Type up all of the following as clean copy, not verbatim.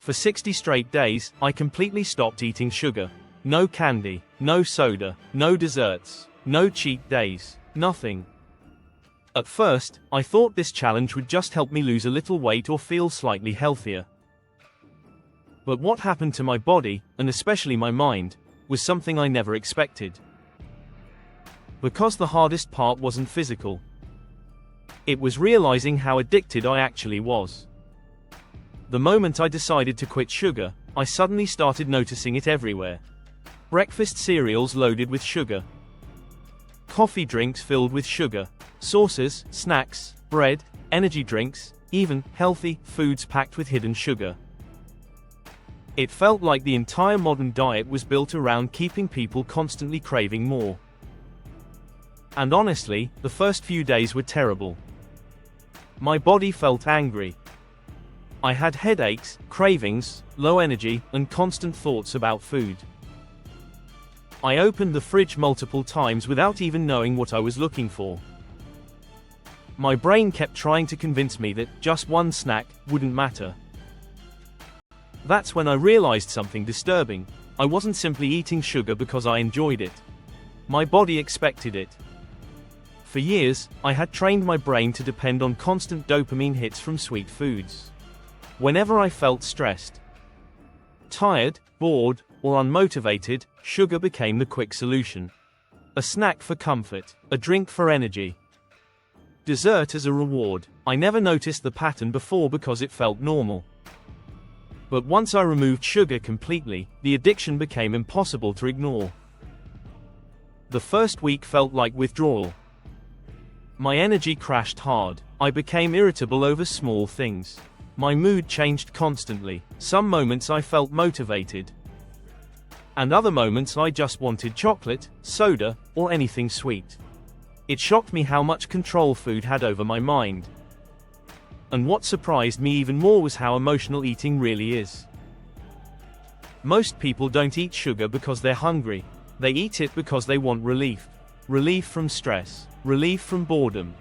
For 60 straight days, I completely stopped eating sugar. No candy, no soda, no desserts, no cheat days, nothing. At first, I thought this challenge would just help me lose a little weight or feel slightly healthier. But what happened to my body, and especially my mind, was something I never expected. Because the hardest part wasn't physical. It was realizing how addicted I actually was. The moment I decided to quit sugar, I suddenly started noticing it everywhere. Breakfast cereals loaded with sugar. Coffee drinks filled with sugar. Sauces, snacks, bread, energy drinks, even healthy foods packed with hidden sugar. It felt like the entire modern diet was built around keeping people constantly craving more. And honestly, the first few days were terrible. My body felt angry. I had headaches, cravings, low energy, and constant thoughts about food. I opened the fridge multiple times without even knowing what I was looking for. My brain kept trying to convince me that just one snack wouldn't matter. That's when I realized something disturbing. I wasn't simply eating sugar because I enjoyed it. My body expected it. For years, I had trained my brain to depend on constant dopamine hits from sweet foods. Whenever I felt stressed, tired, bored, or unmotivated, sugar became the quick solution. A snack for comfort, a drink for energy. Dessert as a reward. I never noticed the pattern before because it felt normal. But once I removed sugar completely, the addiction became impossible to ignore. The first week felt like withdrawal. My energy crashed hard. I became irritable over small things. My mood changed constantly. Some moments I felt motivated. And other moments I just wanted chocolate, soda, or anything sweet. It shocked me how much control food had over my mind. And what surprised me even more was how emotional eating really is. Most people don't eat sugar because they're hungry. They eat it because they want relief. Relief from stress. Relief from boredom.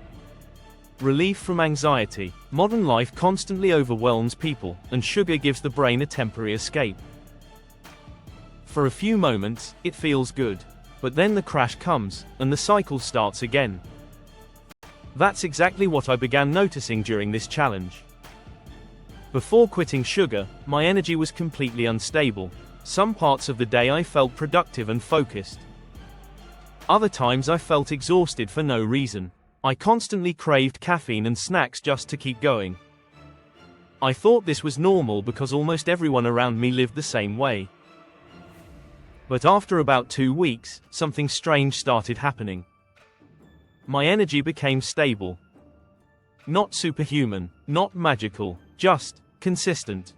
Relief from anxiety. Modern life constantly overwhelms people, and sugar gives the brain a temporary escape. For a few moments, it feels good. But then the crash comes, and the cycle starts again. That's exactly what I began noticing during this challenge. Before quitting sugar, my energy was completely unstable. Some parts of the day I felt productive and focused. Other times I felt exhausted for no reason. I constantly craved caffeine and snacks just to keep going. I thought this was normal because almost everyone around me lived the same way. But after about 2 weeks, something strange started happening. My energy became stable. Not superhuman, not magical, just consistent.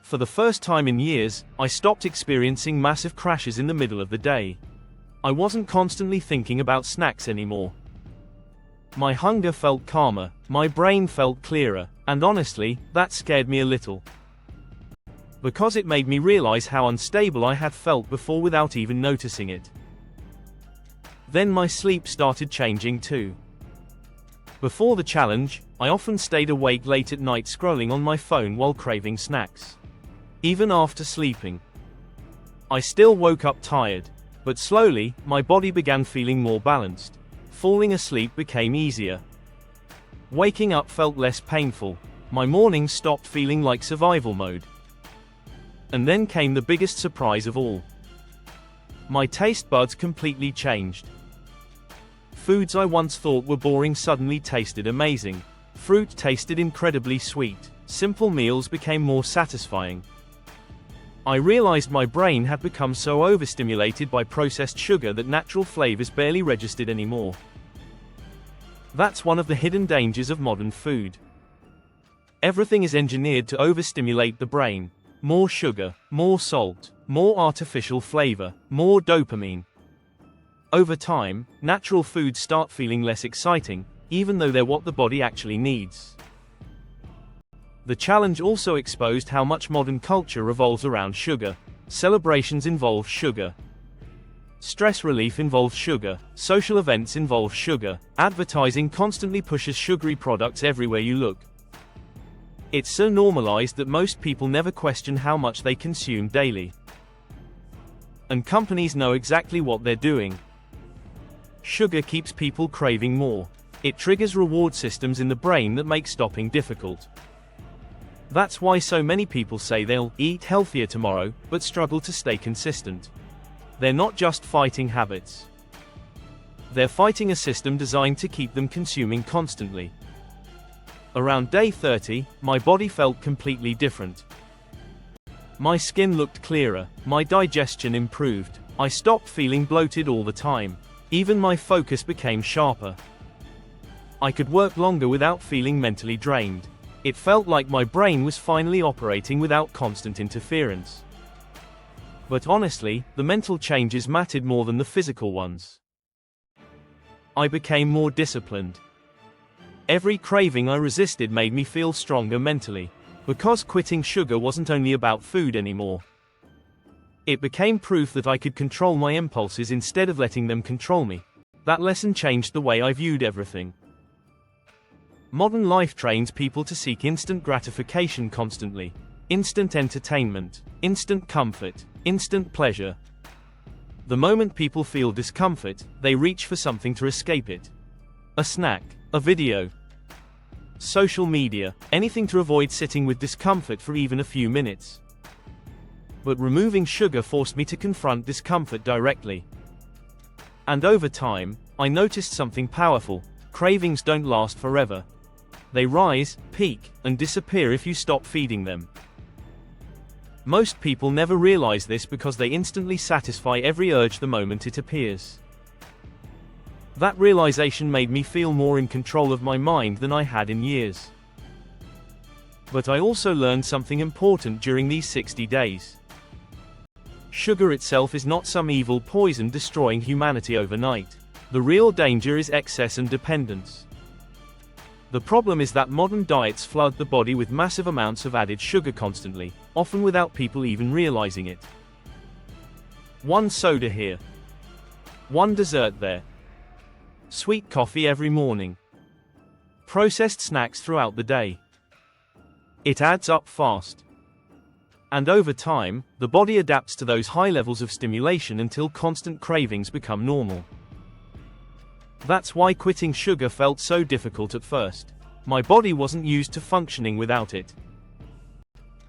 For the first time in years, I stopped experiencing massive crashes in the middle of the day. I wasn't constantly thinking about snacks anymore. My hunger felt calmer, my brain felt clearer, and honestly, that scared me a little. Because it made me realize how unstable I had felt before without even noticing it. Then my sleep started changing too. Before the challenge, I often stayed awake late at night scrolling on my phone while craving snacks. Even after sleeping. I still woke up tired, but slowly, my body began feeling more balanced. Falling asleep became easier. Waking up felt less painful. My mornings stopped feeling like survival mode. And then came the biggest surprise of all. My taste buds completely changed. Foods I once thought were boring suddenly tasted amazing. Fruit tasted incredibly sweet. Simple meals became more satisfying. I realized my brain had become so overstimulated by processed sugar that natural flavors barely registered anymore. That's one of the hidden dangers of modern food. Everything is engineered to overstimulate the brain. More sugar, more salt, more artificial flavor, more dopamine. Over time, natural foods start feeling less exciting, even though they're what the body actually needs. The challenge also exposed how much modern culture revolves around sugar. Celebrations involve sugar. Stress relief involves sugar. Social events involve sugar. Advertising constantly pushes sugary products everywhere you look. It's so normalized that most people never question how much they consume daily. And companies know exactly what they're doing. Sugar keeps people craving more. It triggers reward systems in the brain that make stopping difficult. That's why so many people say they'll eat healthier tomorrow, but struggle to stay consistent. They're not just fighting habits. They're fighting a system designed to keep them consuming constantly. Around day 30, my body felt completely different. My skin looked clearer, my digestion improved, I stopped feeling bloated all the time. Even my focus became sharper. I could work longer without feeling mentally drained. It felt like my brain was finally operating without constant interference. But honestly, the mental changes mattered more than the physical ones. I became more disciplined. Every craving I resisted made me feel stronger mentally. Because quitting sugar wasn't only about food anymore. It became proof that I could control my impulses instead of letting them control me. That lesson changed the way I viewed everything. Modern life trains people to seek instant gratification constantly. Instant entertainment, instant comfort, instant pleasure. The moment people feel discomfort, they reach for something to escape it. A snack, a video, social media, anything to avoid sitting with discomfort for even a few minutes. But removing sugar forced me to confront discomfort directly. And over time, I noticed something powerful. Cravings don't last forever. They rise, peak, and disappear if you stop feeding them. Most people never realize this because they instantly satisfy every urge the moment it appears. That realization made me feel more in control of my mind than I had in years. But I also learned something important during these 60 days. Sugar itself is not some evil poison destroying humanity overnight. The real danger is excess and dependence. The problem is that modern diets flood the body with massive amounts of added sugar constantly, often without people even realizing it. One soda here. One dessert there. Sweet coffee every morning. Processed snacks throughout the day. It adds up fast. And over time, the body adapts to those high levels of stimulation until constant cravings become normal. That's why quitting sugar felt so difficult at first. My body wasn't used to functioning without it.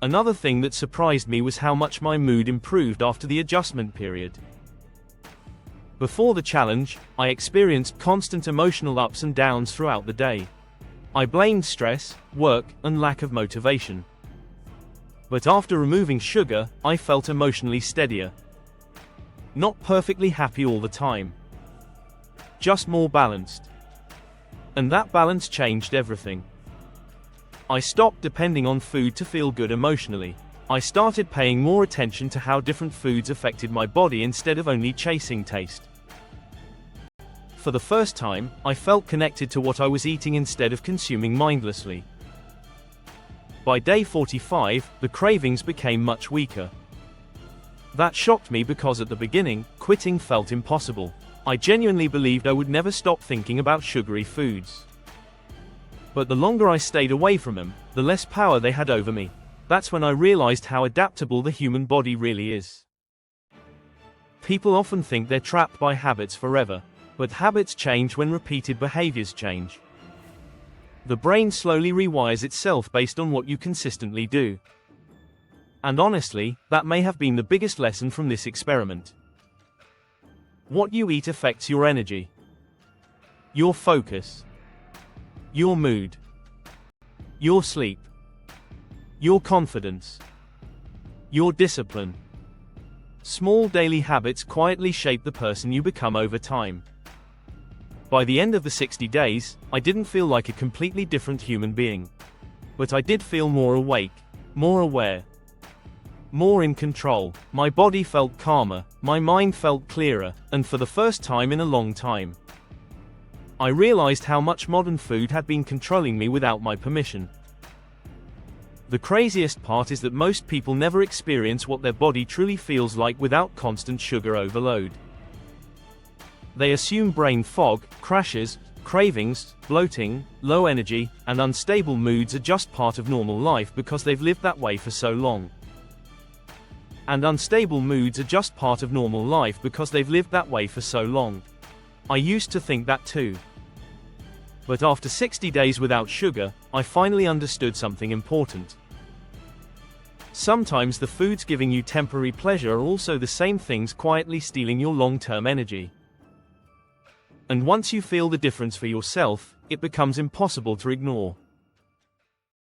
Another thing that surprised me was how much my mood improved after the adjustment period. Before the challenge, I experienced constant emotional ups and downs throughout the day. I blamed stress, work, and lack of motivation. But after removing sugar, I felt emotionally steadier. Not perfectly happy all the time. Just more balanced. And that balance changed everything. I stopped depending on food to feel good emotionally. I started paying more attention to how different foods affected my body instead of only chasing taste. For the first time, I felt connected to what I was eating instead of consuming mindlessly. By day 45, the cravings became much weaker. That shocked me because at the beginning, quitting felt impossible. I genuinely believed I would never stop thinking about sugary foods. But the longer I stayed away from them, the less power they had over me. That's when I realized how adaptable the human body really is. People often think they're trapped by habits forever, but habits change when repeated behaviors change. The brain slowly rewires itself based on what you consistently do. And honestly, that may have been the biggest lesson from this experiment. What you eat affects your energy, your focus, your mood, your sleep, your confidence, your discipline. Small daily habits quietly shape the person you become over time. By the end of the 60 days, I didn't feel like a completely different human being. But I did feel more awake, more aware, more in control. My body felt calmer, my mind felt clearer, and for the first time in a long time, I realized how much modern food had been controlling me without my permission. The craziest part is that most people never experience what their body truly feels like without constant sugar overload. They assume brain fog, crashes, Cravings, bloating, low energy, and unstable moods are just part of normal life because they've lived that way for so long. And unstable moods are just part of normal life because they've lived that way for so long. I used to think that too. But after 60 days without sugar, I finally understood something important. Sometimes the foods giving you temporary pleasure are also the same things quietly stealing your long-term energy. And once you feel the difference for yourself, it becomes impossible to ignore.